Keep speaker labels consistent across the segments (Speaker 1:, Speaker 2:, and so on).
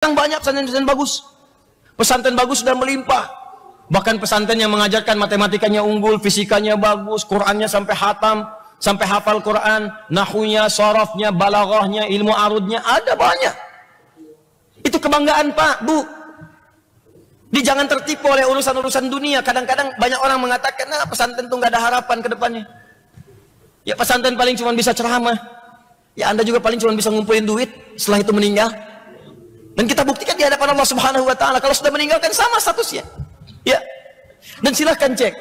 Speaker 1: Sekarang banyak pesantren-pesantren bagus. Pesantren bagus sudah melimpah. Bahkan pesantren yang mengajarkan matematikanya unggul, fisikanya bagus, Qur'annya sampai hatam, sampai hafal Qur'an, nahunya, sorofnya, balaghahnya, ilmu arudnya, ada banyak. Itu kebanggaan Pak, Bu. Jangan tertipu oleh urusan-urusan dunia. Kadang-kadang banyak orang mengatakan, nah pesantren itu nggak ada harapan ke depannya. Ya pesantren paling cuma bisa ceramah. Ya Anda juga paling cuma bisa ngumpulin duit setelah itu meninggal. Dan kita buktikan di hadapan Allah Subhanahu wa taala kalau sudah meninggalkan sama statusnya. Ya. Dan silahkan cek.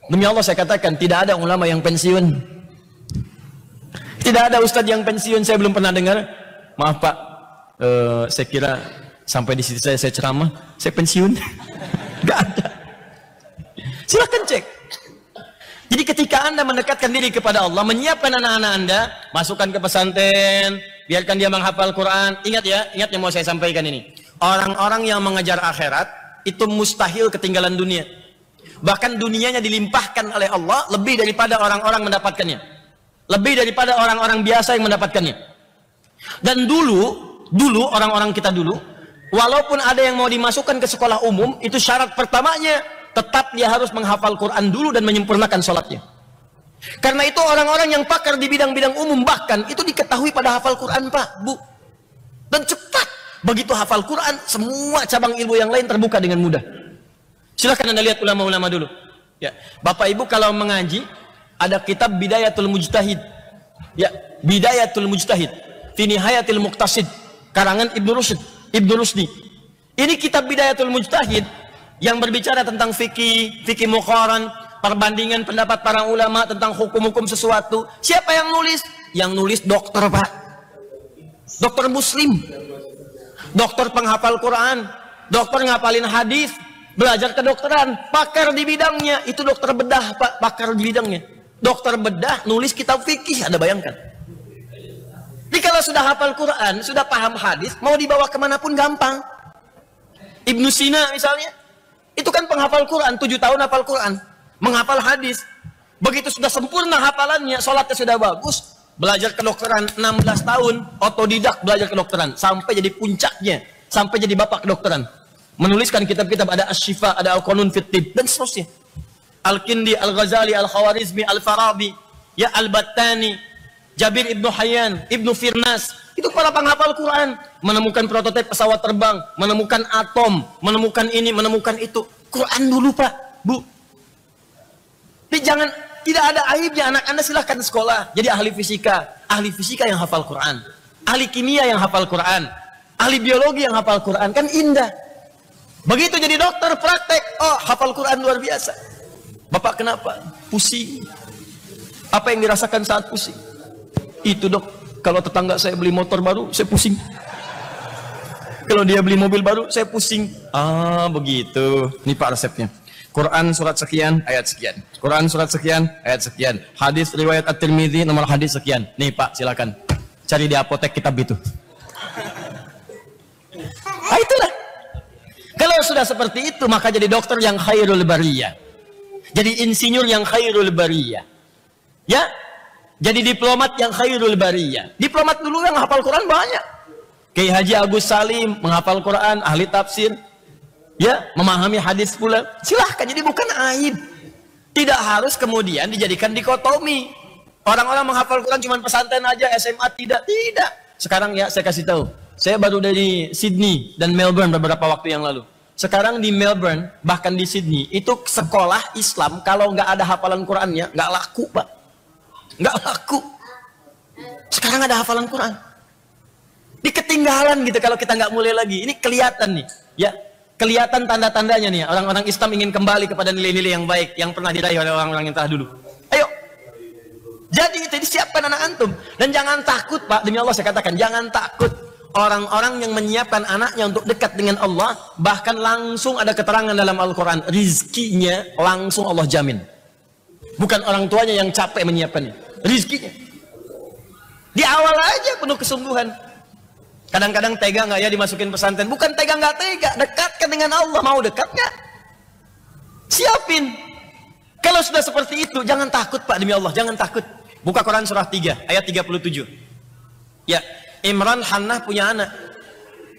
Speaker 1: Demi Allah saya katakan tidak ada ulama yang pensiun. Tidak ada ustadz yang pensiun, saya belum pernah dengar. Maaf Pak, saya kira sampai di situ saya ceramah, saya pensiun. Gak ada. Silahkan cek. Jadi ketika Anda mendekatkan diri kepada Allah, menyiapkan anak-anak Anda, masukkan ke pesantren, biarkan dia menghafal Quran. Ingat ya, ingat yang mau saya sampaikan ini. Orang-orang yang mengejar akhirat, itu mustahil ketinggalan dunia. Bahkan dunianya dilimpahkan oleh Allah lebih daripada orang-orang mendapatkannya. Lebih daripada orang-orang biasa yang mendapatkannya. Dan dulu orang-orang kita dulu, walaupun ada yang mau dimasukkan ke sekolah umum, itu syarat pertamanya, tetap dia harus menghafal Quran dulu dan menyempurnakan sholatnya. Karena itu orang-orang yang pakar di bidang-bidang umum bahkan itu diketahui pada hafal Quran Pak, Bu. Dan cepat begitu hafal Quran, semua cabang ilmu yang lain terbuka dengan mudah. Silahkan Anda lihat ulama-ulama dulu. Ya, Bapak Ibu kalau mengaji ada kitab Bidayatul Mujtahid. Ya, Bidayatul Mujtahid fi Nihayatil Muqtasid karangan Ibnu Rusdi. Ini kitab Bidayatul Mujtahid yang berbicara tentang fikih muqaran, perbandingan pendapat para ulama tentang hukum-hukum sesuatu. Siapa yang nulis? Yang nulis dokter Pak. Dokter Muslim. Dokter penghafal Quran. Dokter ngapalin hadis. Belajar kedokteran. Pakar di bidangnya. Itu dokter bedah Pak. Pakar di bidangnya. Dokter bedah nulis kitab fikih. Anda bayangkan. Jadi kalau sudah hafal Quran, sudah paham hadis, mau dibawa kemanapun gampang. Ibnu Sina misalnya. Itu kan penghafal Quran, 7 tahun hafal Quran, menghafal hadis. Begitu sudah sempurna hafalannya, sholatnya sudah bagus, belajar kedokteran 16 tahun, otodidak belajar kedokteran, sampai jadi puncaknya, sampai jadi bapak kedokteran. Menuliskan kitab-kitab, ada Asy-Syifa, ada Al-Qanun fit Tibb, dan seterusnya. Al-Kindi, Al-Ghazali, Al-Khawarizmi, Al-Farabi, ya Al-Battani, Jabir Ibnu Hayyan, Ibnu Firnas, itu para penghafal Quran, menemukan prototipe pesawat terbang, menemukan atom, menemukan ini, menemukan itu. Quran dulu Pak, Bu. Jadi jangan, tidak ada aibnya anak Anda silahkan sekolah. Jadi ahli fisika yang hafal Quran, ahli kimia yang hafal Quran, ahli biologi yang hafal Quran, kan indah. Begitu jadi dokter praktek, oh hafal Quran luar biasa. Bapak kenapa? Pusing. Apa yang dirasakan saat pusing? Itu Dok. Kalau tetangga saya beli motor baru, saya pusing. Kalau dia beli mobil baru, saya pusing. Ah, begitu. Ini Pak resepnya. Quran surat sekian, ayat sekian. Quran surat sekian, ayat sekian. Hadis riwayat At-Tirmidzi nomor hadis sekian. Nih Pak, silakan. Cari di apotek kitab itu. Ah, itulah. Kalau sudah seperti itu, maka jadi dokter yang khairul bariyah. Jadi insinyur yang khairul bariyah. Ya? Jadi diplomat yang khairul bariyah. Diplomat dulu yang hafal Quran banyak. Kiai Haji Agus Salim menghafal Quran, ahli tafsir. Ya, memahami hadis pula. Silahkan, jadi bukan aib. Tidak harus kemudian dijadikan dikotomi. Orang-orang menghafal Quran cuma pesantren aja, SMA tidak. Tidak. Sekarang ya saya kasih tahu. Saya baru dari Sydney dan Melbourne beberapa waktu yang lalu. Sekarang di Melbourne, bahkan di Sydney, itu sekolah Islam kalau nggak ada hafalan Qurannya, nggak laku Pak. Nggak laku. Sekarang ada hafalan Quran. Ini ketinggalan gitu kalau kita nggak mulai lagi. Ini kelihatan nih, ya, kelihatan tanda-tandanya nih. Orang-orang Islam ingin kembali kepada nilai-nilai yang baik yang pernah diraih oleh orang-orang yang telah dulu. Ayo, jadi itu disiapkan anak antum dan jangan takut Pak. Demi Allah saya katakan, jangan takut. Orang-orang yang menyiapkan anaknya untuk dekat dengan Allah, bahkan langsung ada keterangan dalam Al-Quran, rizkinya langsung Allah jamin. Bukan orang tuanya yang capek menyiapkannya. Rizkinya di awal aja penuh kesungguhan. Kadang-kadang tega nggak ya dimasukin pesantren? Bukan tega nggak tega, dekatkan dengan Allah. Mau dekat nggak? Siapin. Kalau sudah seperti itu, jangan takut Pak, demi Allah, jangan takut. Buka Quran surah 3 ayat 37. Ya, Imran Hannah punya anak.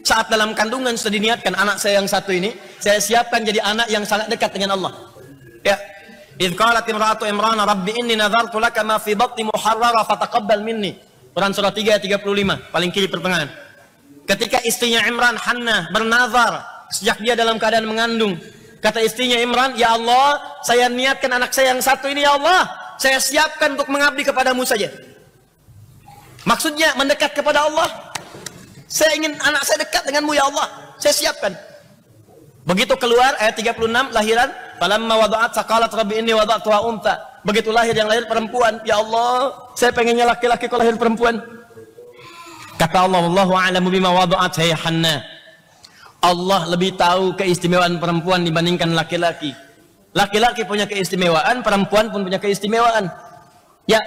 Speaker 1: Saat dalam kandungan sudah diniatkan anak saya yang satu ini, saya siapkan jadi anak yang sangat dekat dengan Allah. Ya. Idz qalat imra'atu Imran, "Rabbi inni nadhartu laka ma fi batni muharrara fataqabbal minni." Quran surah 3 ayat 35, paling kiri pertengahan. Ketika istrinya Imran, Hannah, bernazar sejak dia dalam keadaan mengandung, kata istrinya Imran, "Ya Allah, saya niatkan anak saya yang satu ini, ya Allah, saya siapkan untuk mengabdi kepadamu saja." Maksudnya mendekat kepada Allah. Saya ingin anak saya dekat denganmu, ya Allah, saya siapkan. Begitu keluar ayat 36 lahiran, falamma wada'at saqalat rabbi inni wada'tuha untha. Begitu lahir yang lahir perempuan, ya Allah, saya pengennya laki-laki kalau lahir perempuan. Kata Allah, wallahu a'lamu bima wada'at ya Hannah. Allah lebih tahu keistimewaan perempuan dibandingkan laki-laki. Laki-laki punya keistimewaan, perempuan pun punya keistimewaan. Ya.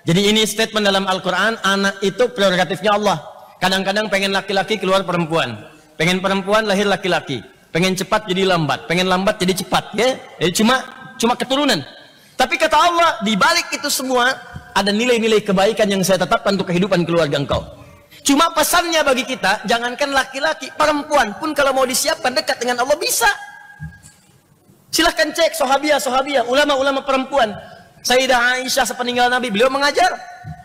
Speaker 1: Jadi ini statement dalam Al-Qur'an, anak itu prerogatifnya Allah. Kadang-kadang pengen laki-laki keluar perempuan, pengen perempuan lahir laki-laki, pengen cepat jadi lambat, pengen lambat jadi cepat, ya. Jadi cuma keturunan. Tapi kata Allah, di balik itu semua ada nilai-nilai kebaikan yang saya tetapkan untuk kehidupan keluarga engkau. Cuma pesannya bagi kita, jangankan laki-laki, perempuan pun kalau mau disiapkan dekat dengan Allah bisa. Silahkan cek sahabiah, ulama-ulama perempuan. Sayyidah Aisyah sepeninggal Nabi, beliau mengajar,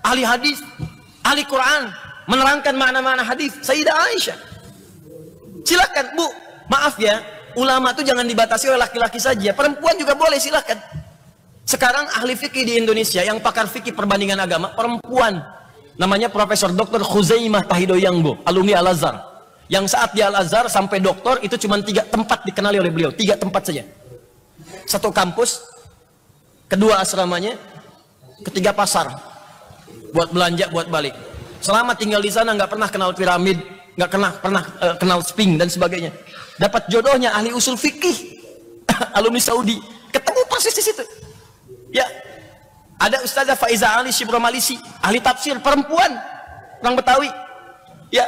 Speaker 1: ahli hadis, ahli Quran, menerangkan makna-makna hadis. Sayyidah Aisyah. Silakan, Bu. Maaf ya, ulama itu jangan dibatasi oleh laki-laki saja. Perempuan juga boleh, silakan. Sekarang ahli fikih di Indonesia yang pakar fikih perbandingan agama perempuan. Namanya Profesor Dr. Khuzaimah Tahidoyangbo, alumni Al-Azhar. Yang saat di Al-Azhar sampai doktor itu cuma 3 tempat dikenali oleh beliau, 3 tempat saja. 1 kampus, 2 asramanya, 3 pasar. Buat belanja, buat balik. Selama tinggal di sana nggak pernah kenal piramid, nggak pernah kenal sphinx dan sebagainya. Dapat jodohnya ahli usul fikih, alumni Saudi, ketemu persis di situ. Ya, ada Ustazah Faiza Ali Shibromalisi, ahli tafsir, perempuan, orang Betawi. Ya,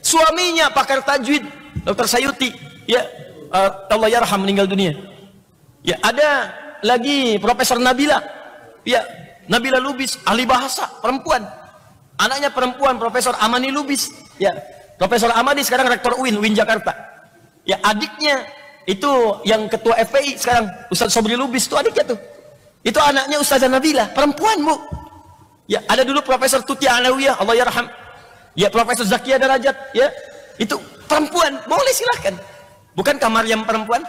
Speaker 1: suaminya pakar tajwid, Dr. Sayuti. Ya, Allah yarham meninggal dunia. Ya, ada lagi Profesor Nabila. Ya, Nabila Lubis, ahli bahasa, perempuan. Anaknya perempuan, Profesor Amani Lubis. Ya, Profesor Amani sekarang rektor UIN Jakarta. Ya, adiknya itu yang ketua FPI sekarang, Ustaz Sobri Lubis, itu adiknya tuh. Itu anaknya Ustazah Nabila, perempuan, Bu. Ya, ada dulu Profesor Tuti Alawiyah, Allah yarham. Ya, Profesor Zakia Darajat, ya. Itu perempuan, boleh silahkan. Bukankah Maryam perempuan?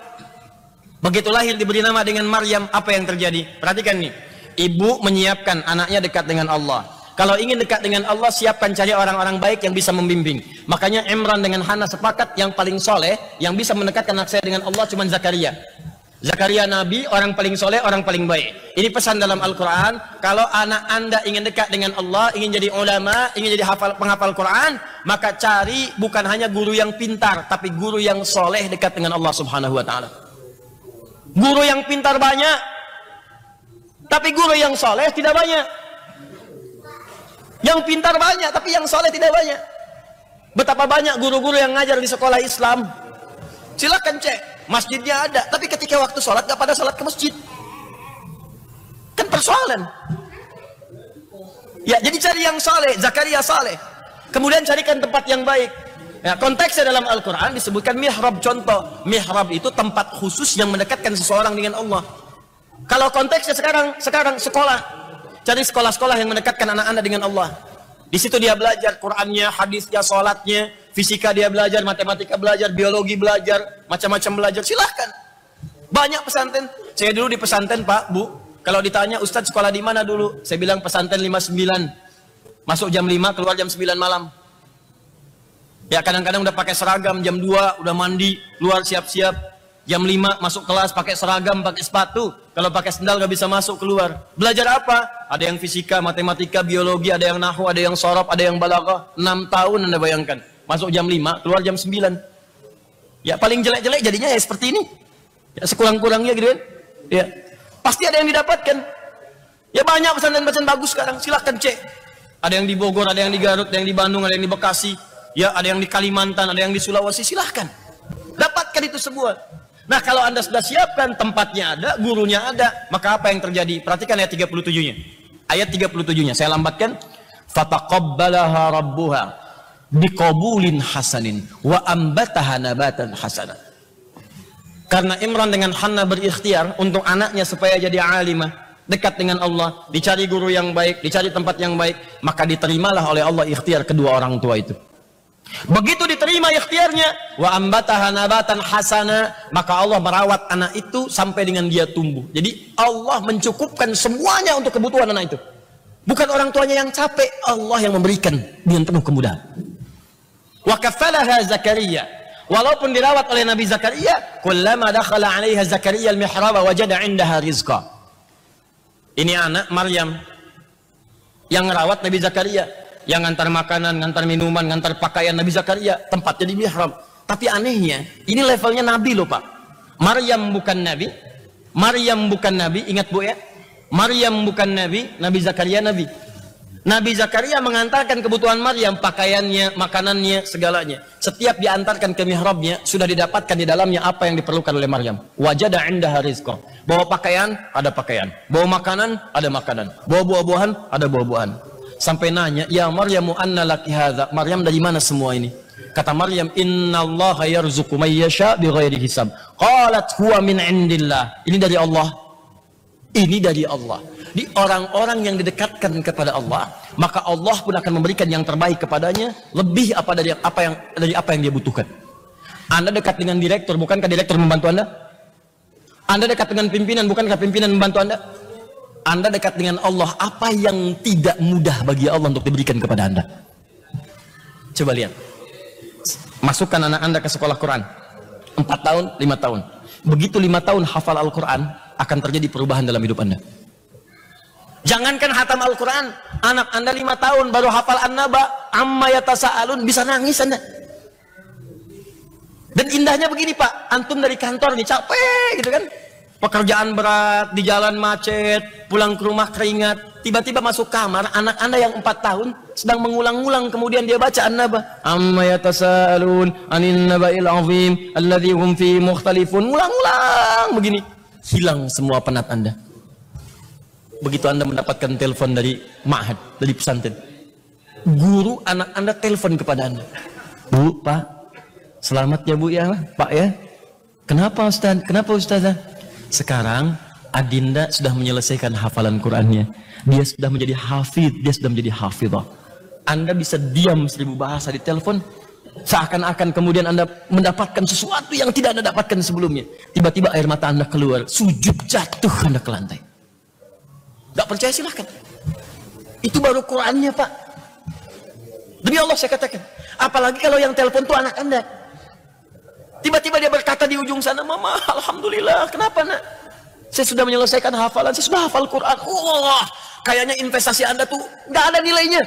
Speaker 1: Begitu lahir diberi nama dengan Maryam, apa yang terjadi? Perhatikan nih. Ibu menyiapkan anaknya dekat dengan Allah. Kalau ingin dekat dengan Allah, siapkan cari orang-orang baik yang bisa membimbing. Makanya Imran dengan Hannah sepakat yang paling soleh, yang bisa mendekatkan anak saya dengan Allah cuma Zakaria. Zakaria Nabi, orang paling soleh, orang paling baik. Ini pesan dalam Al-Quran, kalau anak anda ingin dekat dengan Allah, ingin jadi ulama, ingin jadi penghafal Quran, maka cari bukan hanya guru yang pintar, tapi guru yang soleh dekat dengan Allah Subhanahu wa Ta'ala. Guru yang pintar banyak, tapi guru yang soleh tidak banyak. Yang pintar banyak, tapi yang soleh tidak banyak. Betapa banyak guru-guru yang ngajar di sekolah Islam. Silakan cek, masjidnya ada, tapi ketika waktu sholat gak pada sholat ke masjid. Kan persoalan. Ya, jadi cari yang soleh, Zakaria soleh. Kemudian carikan tempat yang baik. Ya, konteksnya dalam Al-Quran disebutkan mihrab. Contoh, mihrab itu tempat khusus yang mendekatkan seseorang dengan Allah. Kalau konteksnya sekarang sekolah. Cari sekolah-sekolah yang mendekatkan anak anda dengan Allah. Di situ dia belajar Qurannya, hadisnya, sholatnya, fisika dia belajar, matematika belajar, biologi belajar, macam-macam belajar. Silahkan. Banyak pesantren. Saya dulu di pesantren, Pak, Bu. Kalau ditanya, Ustadz sekolah di mana dulu? Saya bilang pesantren 59. Masuk jam 5, keluar jam 9 malam. Ya, kadang-kadang udah pakai seragam, jam 2 udah mandi, keluar siap-siap. Jam 5 masuk kelas pakai seragam, pakai sepatu. Kalau pakai sendal gak bisa masuk keluar. Belajar apa? Ada yang fisika, matematika, biologi, ada yang nahwu, ada yang sorof, ada yang balaghah. 6 tahun Anda bayangkan. Masuk jam 5, keluar jam 9. Ya paling jelek-jelek jadinya ya seperti ini. Ya sekurang-kurangnya gitu kan. Ya. Pasti ada yang didapatkan. Ya banyak pesantren-pesantren bagus sekarang. Silahkan cek. Ada yang di Bogor, ada yang di Garut, ada yang di Bandung, ada yang di Bekasi. Ya ada yang di Kalimantan, ada yang di Sulawesi. Silahkan. Dapatkan itu semua. Nah, kalau Anda sudah siapkan tempatnya ada, gurunya ada, maka apa yang terjadi? Perhatikan ayat 37-nya. Ayat 37-nya saya lambatkan. Fataqabbalaha rabbuha. biqabulin hasanin wa ambataha nabatan hasana. Karena Imran dengan Hannah berikhtiar untuk anaknya supaya jadi alimah, dekat dengan Allah, dicari guru yang baik, dicari tempat yang baik, maka diterimalah oleh Allah ikhtiar kedua orang tua itu. Begitu diterima ikhtiarnya, wa ambataha nabatan hasana, maka Allah merawat anak itu sampai dengan dia tumbuh. Jadi Allah mencukupkan semuanya untuk kebutuhan anak itu. Bukan orang tuanya yang capek, Allah yang memberikan dengan penuh kemudahan. Wa kafalaha Zakaria, walaupun dirawat oleh Nabi Zakaria, kullama dakhala 'alaiha Zakaria al-mihrab wajada 'indaha rizqa. Ini anak Maryam yang merawat Nabi Zakaria, yang ngantar makanan, ngantar minuman, ngantar pakaian Nabi Zakaria, tempatnya di mihrab. Tapi anehnya, ini levelnya Nabi loh Pak. Maryam bukan Nabi, Maryam bukan Nabi, ingat Bu ya, Maryam bukan Nabi, Nabi Zakaria Nabi. Nabi Zakaria mengantarkan kebutuhan Maryam, pakaiannya, makanannya, segalanya. Setiap diantarkan ke mihrabnya, sudah didapatkan di dalamnya apa yang diperlukan oleh Maryam. Wajada 'indaha rizqa. Bawa pakaian, ada pakaian. Bawa makanan, ada makanan. Bawa buah-buahan, ada buah-buahan. Sampai nanya, ya Maryamu anna laki hadza. Maryam, dari mana semua ini? Kata Maryam, innallaha yarzuqu may yasha bighairi hisab. Qalat huwa min indillah. Ini dari Allah. Ini dari Allah. Di orang-orang yang didekatkan kepada Allah, maka Allah pun akan memberikan yang terbaik kepadanya, lebih dari apa yang dia butuhkan. Anda dekat dengan direktur, bukankah direktur membantu Anda? Anda dekat dengan pimpinan, bukankah pimpinan membantu Anda? Anda dekat dengan Allah, apa yang tidak mudah bagi Allah untuk diberikan kepada Anda? Coba lihat. Masukkan anak Anda ke sekolah Quran. 4 tahun, 5 tahun. Begitu 5 tahun hafal Al-Quran, akan terjadi perubahan dalam hidup Anda. Jangankan hatam Al-Quran, anak Anda 5 tahun baru hafal An-Naba, amma yatasa'alun, bisa nangis Anda. Dan indahnya begini Pak, antum dari kantor nih capek gitu kan, pekerjaan berat, di jalan macet, pulang ke rumah keringat, tiba-tiba masuk kamar, anak Anda yang 4 tahun sedang mengulang-ulang, kemudian dia baca An-Naba, amma yatasa'alun anin naba'il azim alladzi hum fi mukhtalifun, ulang-ulang begini, hilang semua penat Anda. Begitu Anda mendapatkan telepon dari ma'had, dari pesantren, guru anak Anda telepon kepada Anda, Bu, Pak, selamat ya Bu ya, Pak ya. Kenapa Ustaz? Kenapa Ustazah? Sekarang Adinda sudah menyelesaikan hafalan Qurannya. Dia sudah menjadi hafidh, dia sudah menjadi hafidhah. Anda bisa diam 1000 bahasa di telepon, seakan-akan kemudian Anda mendapatkan sesuatu yang tidak Anda dapatkan sebelumnya. Tiba-tiba air mata Anda keluar, sujud jatuh Anda ke lantai. Gak percaya silahkan. Itu baru Qurannya Pak. Demi Allah saya katakan. Apalagi kalau yang telepon itu anak Anda. Tiba-tiba dia berkata di ujung sana, Mama, Alhamdulillah, kenapa nak? Saya sudah menyelesaikan hafalan, saya sudah hafal Quran. Wah, kayaknya investasi Anda tuh gak ada nilainya.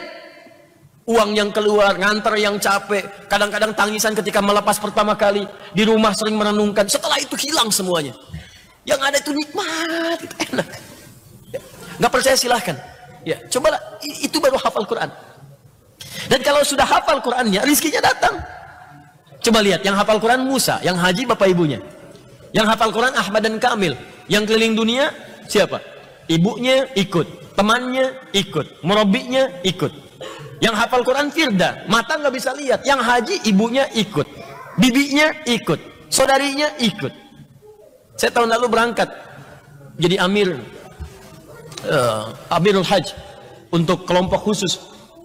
Speaker 1: Uang yang keluar, nganter yang capek, kadang-kadang tangisan ketika melepas pertama kali, di rumah sering merenungkan, setelah itu hilang semuanya. Yang ada itu nikmat, itu enak. Gak percaya silahkan. Ya, cobalah, itu baru hafal Quran. Dan kalau sudah hafal Qurannya, rizkinya datang. Coba lihat, yang hafal Quran Musa, yang haji bapak ibunya. Yang hafal Quran Ahmad dan Kamil. Yang keliling dunia siapa? Ibunya ikut, temannya ikut, murabinya ikut. Yang hafal Quran Firda, mata nggak bisa lihat. Yang haji ibunya ikut, bibinya ikut, saudarinya ikut. Saya tahun lalu berangkat jadi Amirul Hajj untuk kelompok khusus,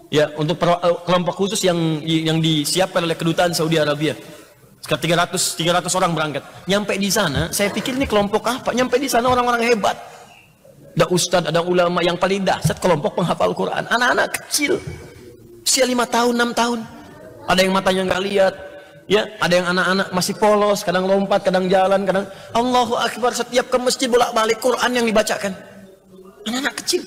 Speaker 1: ya, untuk kelompok khusus yang disiapkan oleh kedutaan Saudi Arabia. Sekitar 300 orang berangkat. Nyampe di sana, saya pikir ini kelompok apa? Nyampe di sana orang-orang hebat. Ada ustadz, ada ulama, yang paling dahsyat kelompok penghafal Quran. Anak-anak kecil, usia 5 tahun, 6 tahun. Ada yang matanya nggak lihat, ya, ada yang anak-anak masih polos, kadang lompat, kadang jalan, kadang Allahu Akbar, setiap ke masjid bolak-balik Quran yang dibacakan. Anak-anak kecil.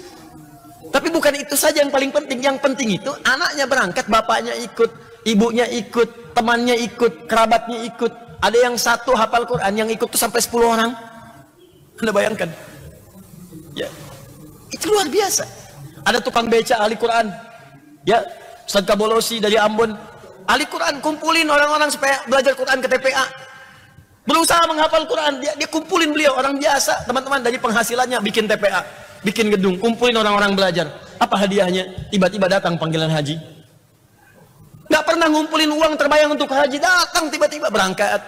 Speaker 1: Tapi bukan itu saja yang paling penting. Yang penting itu anaknya berangkat, bapaknya ikut, ibunya ikut, temannya ikut, kerabatnya ikut. Ada yang satu hafal Quran, yang ikut tuh sampai 10 orang. Anda bayangkan? Ya, itu luar biasa. Ada tukang beca ahli Quran, ya, Ustaz Kabolosi dari Ambon, ahli Quran, kumpulin orang-orang supaya belajar Quran ke TPA. Berusaha menghafal Quran, dia kumpulin beliau, orang biasa, teman-teman, dari penghasilannya bikin TPA, bikin gedung, kumpulin orang-orang belajar. Apa hadiahnya? Tiba-tiba datang panggilan haji. Nggak pernah ngumpulin uang terbayang untuk haji, datang tiba-tiba berangkat.